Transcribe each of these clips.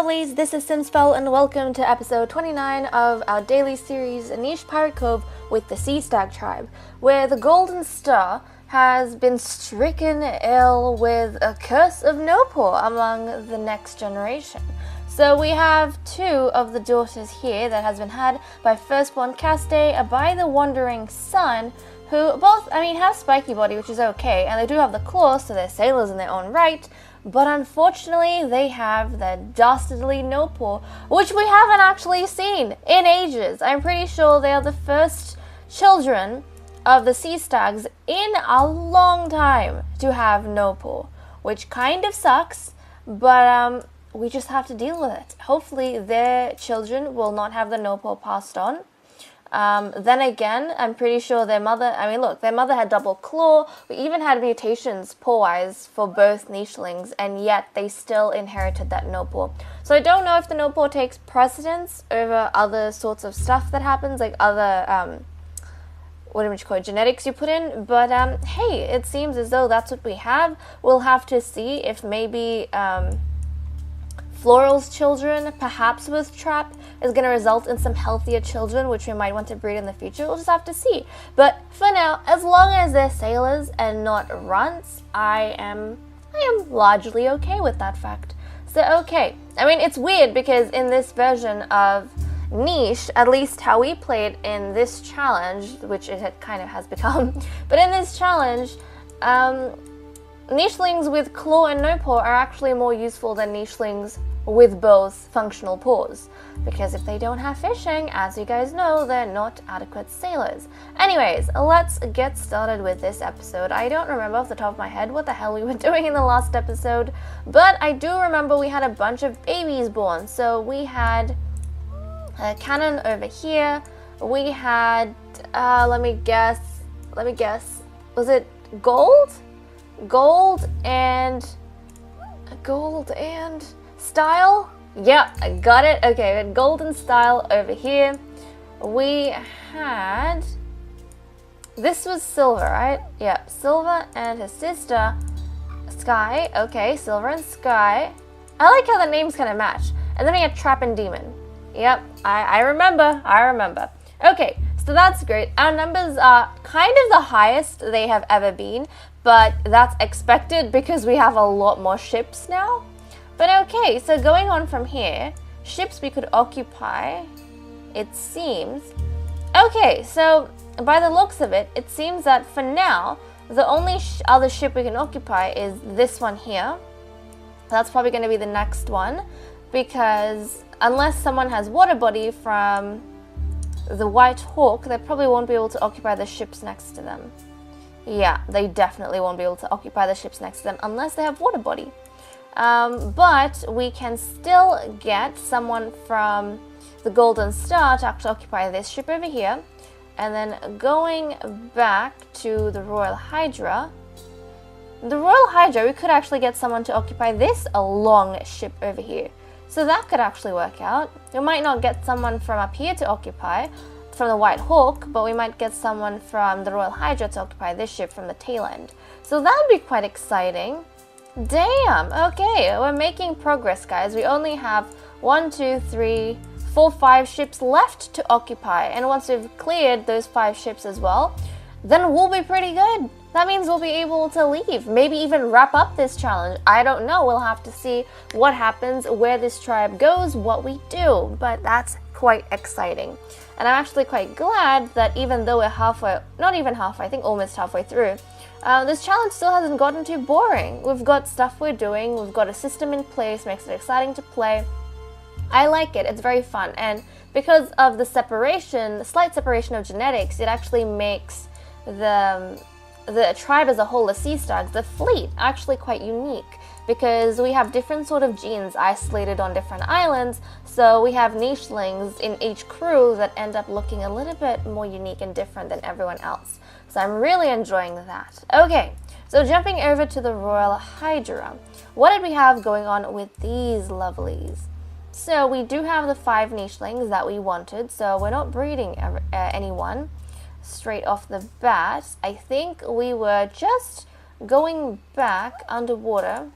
lovelies, this is Simspell and welcome to episode 29 of our daily series Niche Pirate Cove with the Sea Stag Tribe, where the Golden Star has been stricken ill with a curse of Nopal among the next generation. So we have two of the daughters here that has been had by firstborn Caste, by the Wandering Sun, who both, have spiky body, which is okay, and they do have the claws, so they're sailors in their own right. But unfortunately, they have the dastardly Nopal, which we haven't actually seen in ages. I'm pretty sure they are the first children of the sea stags in a long time to have Nopal, which kind of sucks, but we just have to deal with it. Hopefully, their children will not have the Nopal passed on. Then again, I'm pretty sure their mother, their mother had double claw. We even had mutations paw-wise for both nichelings, and yet they still inherited that Nopal. So I don't know if the Nopal takes precedence over other sorts of stuff that happens, like other, genetics you put in. But, hey, it seems as though that's what we have. We'll have to see if maybe, Floral's children, perhaps with Trap, is going to result in some healthier children, which we might want to breed in the future. We'll just have to see. But for now, as long as they're sailors and not runts, I am largely okay with that fact. So, okay. It's weird because in this version of Niche, at least how we played in this challenge, which it kind of has become, but in this challenge, nichelings with claw and no paw are actually more useful than nichelings with both functional paws, because if they don't have fishing, as you guys know, they're not adequate sailors. Anyways, let's get started with this episode. I don't remember off the top of my head what the hell we were doing in the last episode, but I do remember we had a bunch of babies born. So we had a cannon over here. We had, let me guess, was it gold and style? Yeah, I got it. Okay, we had golden style over here. We had, this was silver, right? Yeah, silver and his sister Sky. Okay, silver and Sky. I like how the names kind of match. And then we had Trap and Demon. Yep, I remember. Okay, so that's great. Our numbers are kind of the highest they have ever been, but that's expected because we have a lot more ships now. But okay, so going on from here, ships we could occupy, it seems. Okay, so by the looks of it, it seems that for now, the only other ship we can occupy is this one here. That's probably going to be the next one, because unless someone has water body from the White Hawk, they probably won't be able to occupy the ships next to them. Yeah, they definitely won't be able to occupy the ships next to them unless they have water body. But we can still get someone from the Golden Star to actually occupy this ship over here. And then going back to the Royal Hydra. The Royal Hydra, we could actually get someone to occupy this long ship over here. So that could actually work out. We might not get someone from up here to occupy from the White Hawk, but we might get someone from the Royal Hydra to occupy this ship from the tail end. So that would be quite exciting. Damn, okay, we're making progress, guys. We only have 1, 2, 3, 4, 5 ships left to occupy. And once we've cleared those 5 ships as well, then we'll be pretty good. That means we'll be able to leave, maybe even wrap up this challenge. I don't know, we'll have to see what happens, where this tribe goes, what we do, but that's quite exciting. And I'm actually quite glad that even though we're halfway, not even halfway, I think almost halfway through, this challenge still hasn't gotten too boring. We've got stuff we're doing, we've got a system in place, makes it exciting to play. I like it, it's very fun, and because of the separation, the slight separation of genetics, it actually makes the tribe as a whole, the sea stags, the fleet, actually quite unique, because we have different sort of genes isolated on different islands, so we have nichelings in each crew that end up looking a little bit more unique and different than everyone else. So I'm really enjoying that. Okay, so jumping over to the Royal Hydra. What did we have going on with these lovelies? So we do have the 5 nichelings that we wanted, so we're not breeding anyone straight off the bat. I think we were just going back underwater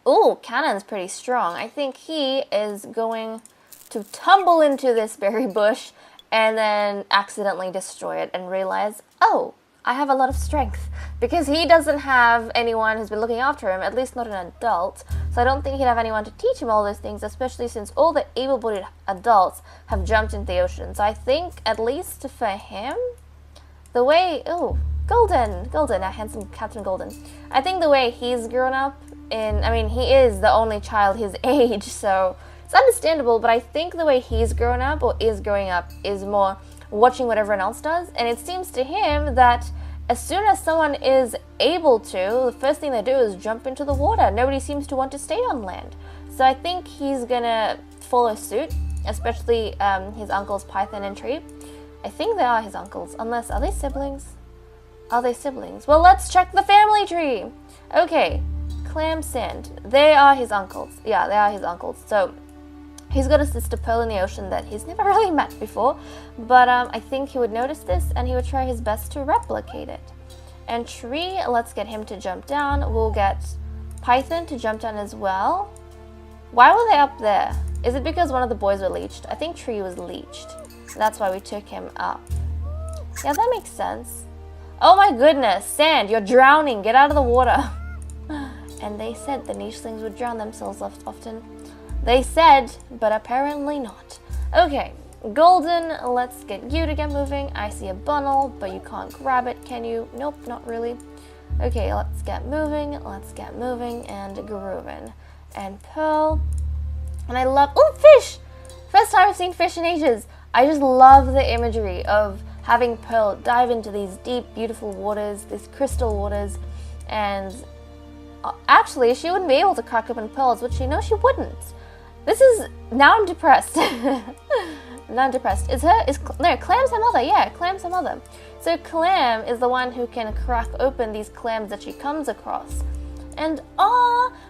Ooh, Cannon's pretty strong. I think he is going to tumble into this berry bush and then accidentally destroy it and realize, oh, I have a lot of strength. Because he doesn't have anyone who's been looking after him, at least not an adult. So I don't think he'd have anyone to teach him all those things, especially since all the able-bodied adults have jumped into the ocean. So I think, at least for him, the way... Oh, Golden, our handsome Captain Golden. I think the way he's grown up he is the only child his age, so it's understandable, but I think the way he's grown up, or is growing up, is more watching what everyone else does, and it seems to him that as soon as someone is able to, the first thing they do is jump into the water. Nobody seems to want to stay on land. So I think he's gonna follow suit, especially his uncles Python and Tree. I think they are his uncles, unless, are they siblings? Are they siblings? Well, let's check the family tree. Okay, Clam Sand. They are his uncles. Yeah, they are his uncles. So he's got a sister Pearl in the ocean that he's never really met before. But I think he would notice this and he would try his best to replicate it. And Tree, let's get him to jump down. We'll get Python to jump down as well. Why were they up there? Is it because one of the boys were leeched? I think Tree was leeched. That's why we took him up. Yeah, that makes sense. Oh my goodness, Sand, you're drowning. Get out of the water. And they said the nichelings would drown themselves often. They said, but apparently not. Okay, Golden, let's get you to get moving. I see a bundle, but you can't grab it, can you? Nope, not really. Okay, let's get moving, and grooving. And Pearl. And I love... Oh, fish! First time I've seen fish in ages. I just love the imagery of having Pearl dive into these deep, beautiful waters, these crystal waters, and actually, she wouldn't be able to crack open pearls, would she? No, she wouldn't. This is... Now I'm depressed. Now I'm depressed. No, Clam's her mother. Yeah, Clam's her mother. So Clam is the one who can crack open these clams that she comes across. And,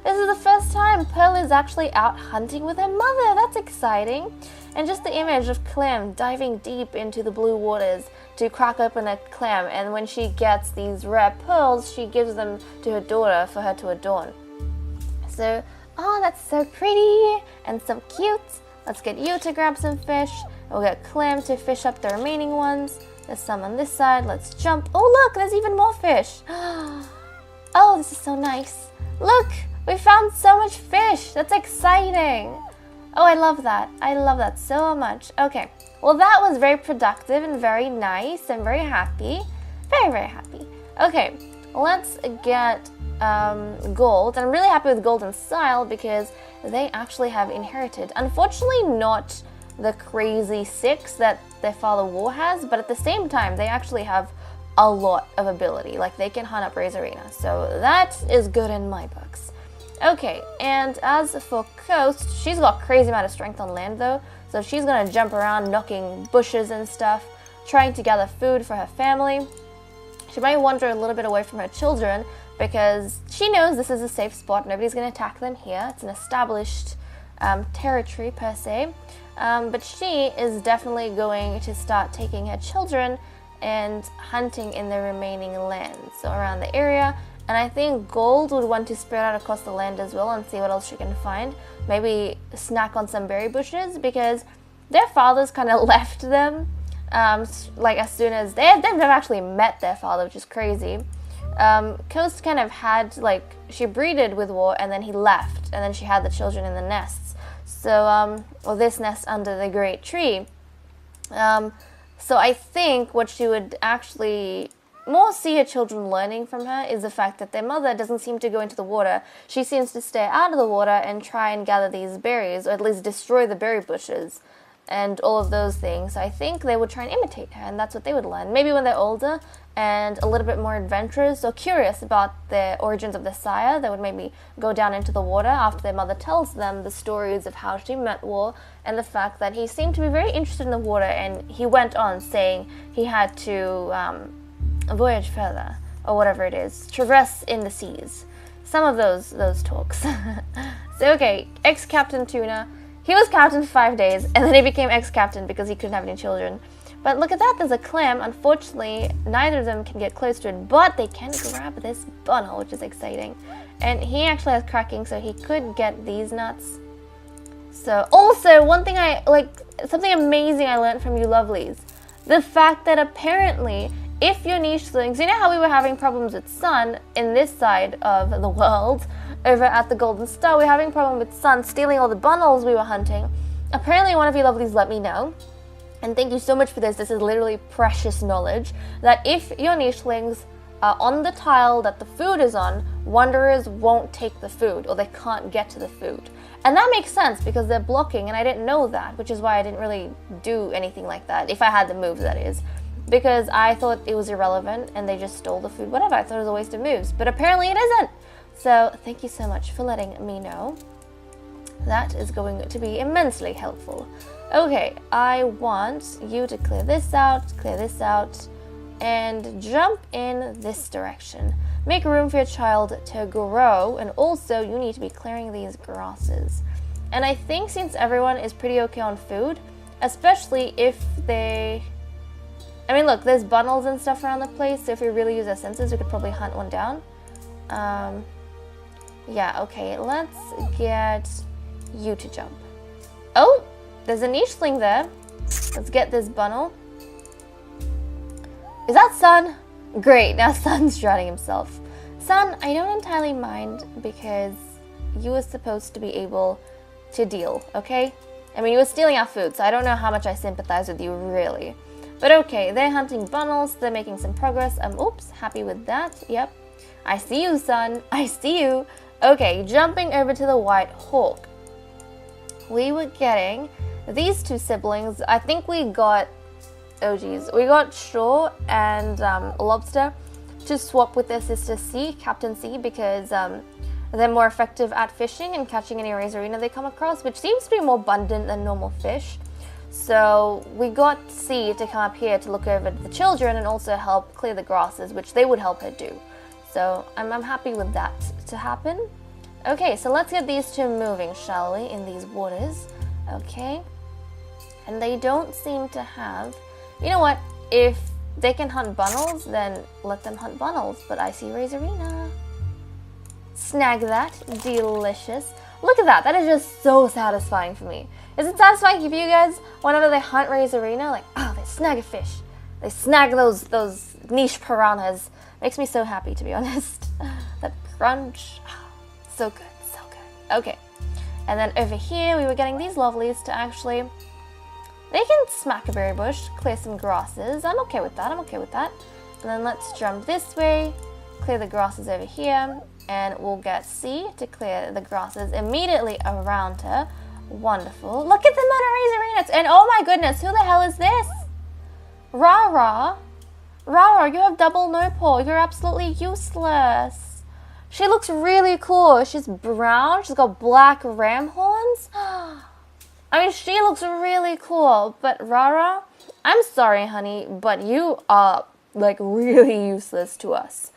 this is the first time Pearl is actually out hunting with her mother. That's exciting. And just the image of Clam diving deep into the blue waters to crack open a clam. And when she gets these rare pearls, she gives them to her daughter for her to adorn. So, that's so pretty and so cute. Let's get you to grab some fish. We'll get Clam to fish up the remaining ones. There's some on this side. Let's jump. Oh, look, there's even more fish. Oh, this is so nice. Look, we found so much fish. That's exciting. Oh, I love that. I love that so much. Okay, well, that was very productive and very nice. I'm very happy. Very, very happy. Okay, let's get Gold. I'm really happy with Golden's style because they actually have inherited. Unfortunately, not the crazy 6 that their father War has, but at the same time, they actually have a lot of ability. Like, they can hunt up Razorina, so that is good in my books. Okay, and as for Coast, she's got crazy amount of strength on land though, so she's gonna jump around knocking bushes and stuff, trying to gather food for her family. She might wander a little bit away from her children because she knows this is a safe spot. Nobody's gonna attack them here. It's an established territory per se, but she is definitely going to start taking her children and hunting in the remaining lands, so around the area. And I think Gold would want to spread out across the land as well and see what else she can find. Maybe snack on some berry bushes because their fathers kind of left them. Like as soon as they've never actually met their father, which is crazy. Coast kind of had, like, she breeded with War and then he left, and then she had the children in the nests. So, or this nest under the great tree. So I think what she would actually more see her children learning from her is the fact that their mother doesn't seem to go into the water. She seems to stay out of the water and try and gather these berries, or at least destroy the berry bushes and all of those things. So I think they would try and imitate her, and that's what they would learn. Maybe when they're older and a little bit more adventurous or curious about the origins of their sire, they would maybe go down into the water after their mother tells them the stories of how she met War and the fact that he seemed to be very interested in the water, and he went on saying he had to voyage further, or whatever it is, traverse in the seas. Some of those talks. So okay, ex-Captain Tuna. He was captain for 5 days, and then he became ex-captain because he couldn't have any children. But look at that, there's a clam. Unfortunately, neither of them can get close to it, but they can grab this bundle, which is exciting. And he actually has cracking, so he could get these nuts. So, also, one thing something amazing I learned from you lovelies. The fact that apparently, if your nichelings, you know how we were having problems with Sun in this side of the world, over at the Golden Star, we were having a problem with Sun stealing all the bundles we were hunting. Apparently, one of you lovelies let me know, and thank you so much for this. This is literally precious knowledge, that if your nichelings are on the tile that the food is on, wanderers won't take the food, or they can't get to the food. And that makes sense because they're blocking, and I didn't know that, which is why I didn't really do anything like that, if I had the moves, that is. Because I thought it was irrelevant, and they just stole the food, whatever. I thought it was a waste of moves, but apparently it isn't. So thank you so much for letting me know. That is going to be immensely helpful. Okay, I want you to clear this out, and jump in this direction. Make room for your child to grow, and also you need to be clearing these grasses. And I think since everyone is pretty okay on food, especially if they... I mean, look, there's bundles and stuff around the place, so if we really use our senses, we could probably hunt one down. Yeah, okay, let's get you to jump. Oh, there's a nicheling there. Let's get this bundle. Is that Sun? Great, now Sun's drowning himself. Sun, I don't entirely mind because you were supposed to be able to deal, okay? I mean, you were stealing our food, so I don't know how much I sympathize with you, really. But okay, they're hunting bundles, they're making some progress. Oops, happy with that, yep. I see you, Sun, I see you. Okay, jumping over to the White Hawk. We were getting these two siblings. I think we got, oh geez, we got Shaw and Lobster to swap with their sister C, Captaincy, because they're more effective at fishing and catching any razorina they come across, which seems to be more abundant than normal fish. So we got C to come up here to look over the children and also help clear the grasses, which they would help her do. So I'm happy with that to happen. Okay, so let's get these two moving, shall we, in these waters. Okay. And they don't seem to have... You know what? If they can hunt bundles, then let them hunt bundles. But I see razorina. Snag that. Delicious. Look at that. That is just so satisfying for me. Is it satisfying for you guys? Whenever they hunt razorina, like, oh, they snag a fish. They snag those niche piranhas. Makes me so happy, to be honest. That crunch. So good, so good. Okay. And then over here, we were getting these lovelies to actually... They can smack a berry bush, clear some grasses. I'm okay with that, I'm okay with that. And then let's jump this way, clear the grasses over here, and we'll get C to clear the grasses immediately around her. Wonderful. Look at the amount of razorina. And oh my goodness, who the hell is this? Rara. Rara, you have double no paw. You're absolutely useless. She looks really cool. She's brown. She's got black ram horns. I mean, she looks really cool. But Rara, I'm sorry, honey, but you are, like, really useless to us.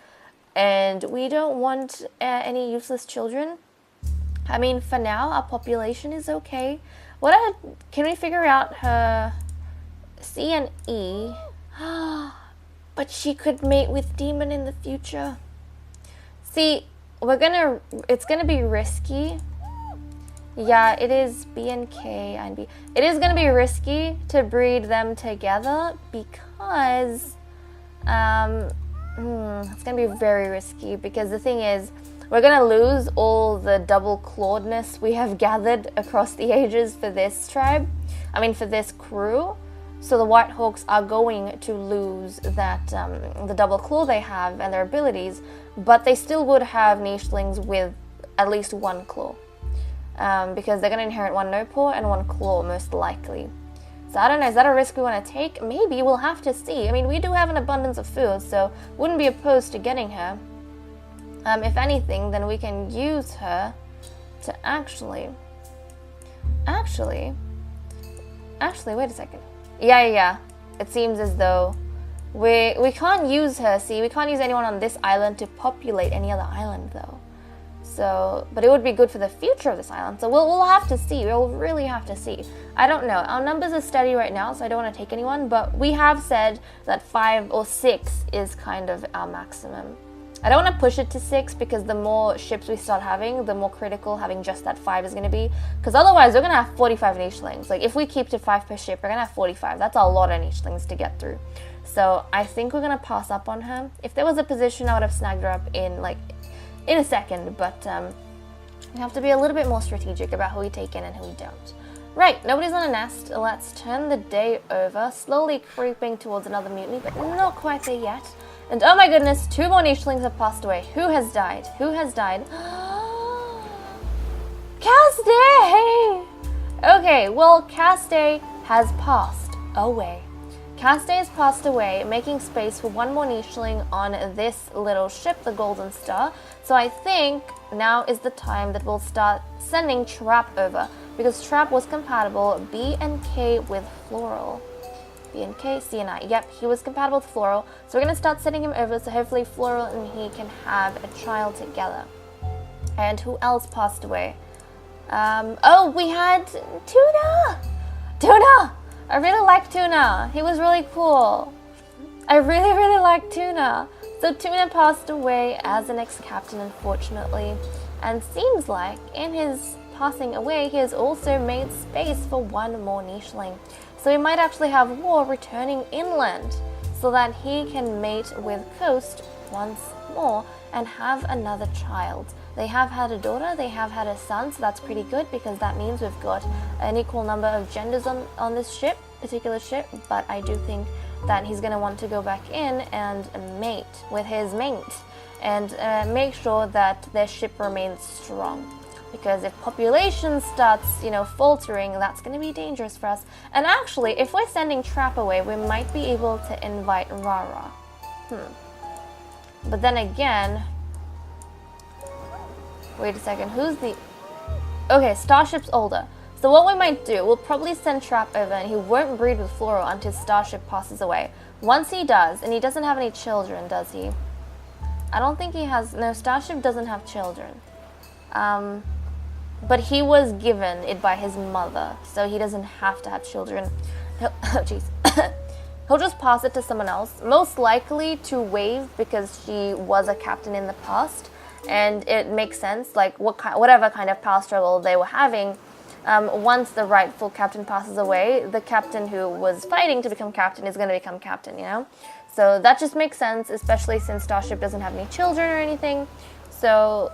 And we don't want any useless children. I mean, for now, our population is okay. Can we figure out her C and E? But she could mate with Demon in the future. See, it's gonna be risky. Yeah, it is B and K and B. It is gonna be risky to breed them together because, it's gonna be very risky because the thing is, we're gonna lose all the double clawedness we have gathered across the ages for this tribe. I mean, for this crew. So the White Hawks are going to lose that the double claw they have and their abilities, but they still would have nichelings with at least one claw, because they're going to inherit one no paw and one claw most likely. So I don't know, is that a risk we want to take? Maybe, we'll have to see. I mean, we do have an abundance of food, so wouldn't be opposed to getting her. If anything, then we can use her to actually, wait a second. Yeah. It seems as though we can't use her, see? We can't use anyone on this island to populate any other island, though. So, but it would be good for the future of this island. So we'll have to see. We'll really have to see. I don't know. Our numbers are steady right now, so I don't want to take anyone. But we have said that 5 or 6 is kind of our maximum. I don't want to push it to 6 because the more ships we start having, the more critical having just that 5 is going to be. Because otherwise, we're going to have 45 nichelings. Like, if we keep to 5 per ship, we're going to have 45. That's a lot of nichelings to get through. So, I think we're going to pass up on her. If there was a position, I would have snagged her up in a second. But we have to be a little bit more strategic about who we take in and who we don't. Right, nobody's on a nest. Let's turn the day over, slowly creeping towards another mutiny, but not quite there yet. And oh my goodness, 2 more nichelings have passed away. Who has died? Who has died? Caste! Okay, well, Caste has passed away. Caste has passed away, making space for 1 more nicheling on this little ship, the Golden Star. So I think now is the time that we'll start sending Trap over, because Trap was compatible B and K with Floral. B and K, C and I. Yep, he was compatible with Floral. So we're going to start sending him over, so hopefully Floral and he can have a child together. And who else passed away? Oh, we had Tuna! Tuna! I really like Tuna. He was really cool. I really, really like Tuna. So Tuna passed away as the next captain, unfortunately. And seems like in his passing away, he has also made space for 1 more nicheling. So we might actually have War returning inland so that he can mate with Coast once more and have another child. They have had a daughter, they have had a son, so that's pretty good because that means we've got an equal number of genders on this particular ship, but I do think that he's going to want to go back in and mate with his mate and make sure that their ship remains strong. Because if population starts, faltering, that's going to be dangerous for us. And actually, if we're sending Trap away, we might be able to invite Rara. But then again, wait a second, who's the... Okay, Starship's older. So what we might do, we'll probably send Trap over and he won't breed with Floral until Starship passes away. Once he does, and he doesn't have any children, does he? I don't think he has... No, Starship doesn't have children. But he was given it by his mother, so he doesn't have to have children. He'll just pass it to someone else, most likely to Wave because she was a captain in the past, and it makes sense, like whatever kind of power struggle they were having, once the rightful captain passes away, the captain who was fighting to become captain is going to become captain, So that just makes sense, especially since Starship doesn't have any children or anything, so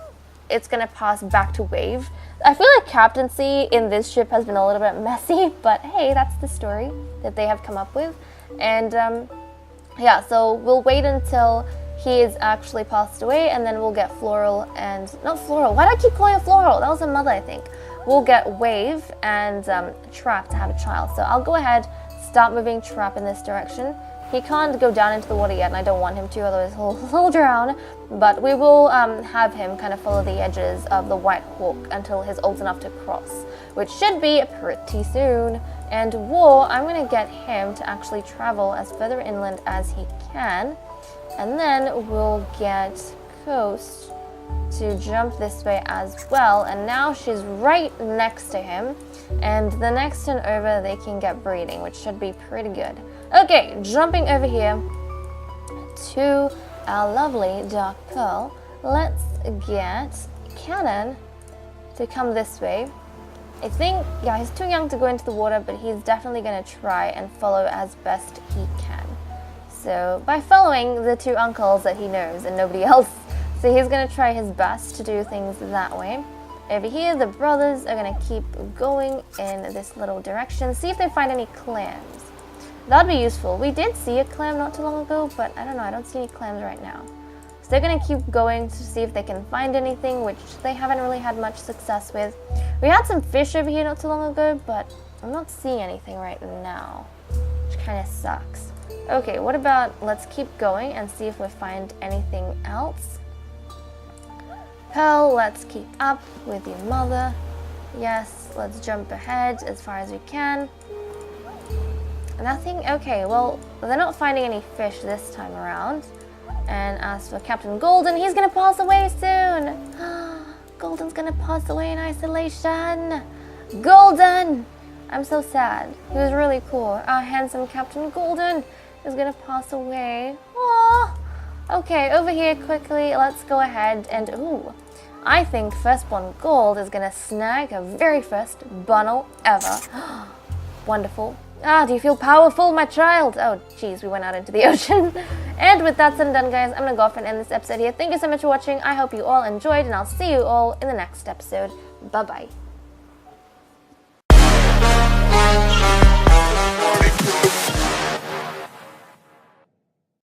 it's going to pass back to Wave. I feel like captaincy in this ship has been a little bit messy, but hey, that's the story that they have come up with. And yeah, so we'll wait until he is actually passed away, and then we'll get Floral and... Not Floral, why do I keep calling it Floral? That was her mother, I think. We'll get Wave and Trap to have a child. So I'll go ahead, start moving Trap in this direction. He can't go down into the water yet, and I don't want him to, otherwise he'll drown. But we will have him kind of follow the edges of the White Hawk until he's old enough to cross, which should be pretty soon. And War, I'm going to get him to actually travel as further inland as he can. And then we'll get Coast to jump this way as well. And now she's right next to him. And the next turn over, they can get breeding, which should be pretty good. Okay, jumping over here to our lovely Dark Pearl. Let's get Cannon to come this way. I think, yeah, he's too young to go into the water, but he's definitely going to try and follow as best he can. So, by following the 2 uncles that he knows and nobody else. So he's going to try his best to do things that way. Over here, the brothers are going to keep going in this little direction. See if they find any clams. That'd be useful. We did see a clam not too long ago, but I don't know, I don't see any clams right now. So they're going to keep going to see if they can find anything, which they haven't really had much success with. We had some fish over here not too long ago, but I'm not seeing anything right now, which kind of sucks. Okay, what about, let's keep going and see if we find anything else. Pearl, let's keep up with your mother. Yes, let's jump ahead as far as we can. Nothing? Okay, well, they're not finding any fish this time around. And as for Captain Golden, he's gonna pass away soon. Golden's gonna pass away in isolation. Golden! I'm so sad. He was really cool. Our handsome Captain Golden is gonna pass away. Aww. Okay, over here quickly, let's go ahead and, ooh, I think Firstborn Gold is gonna snag her very first bundle ever. Wonderful. Ah, do you feel powerful, my child? Oh, jeez, we went out into the ocean. And with that said and done, guys, I'm gonna go off and end this episode here. Thank you so much for watching. I hope you all enjoyed, and I'll see you all in the next episode. Bye-bye.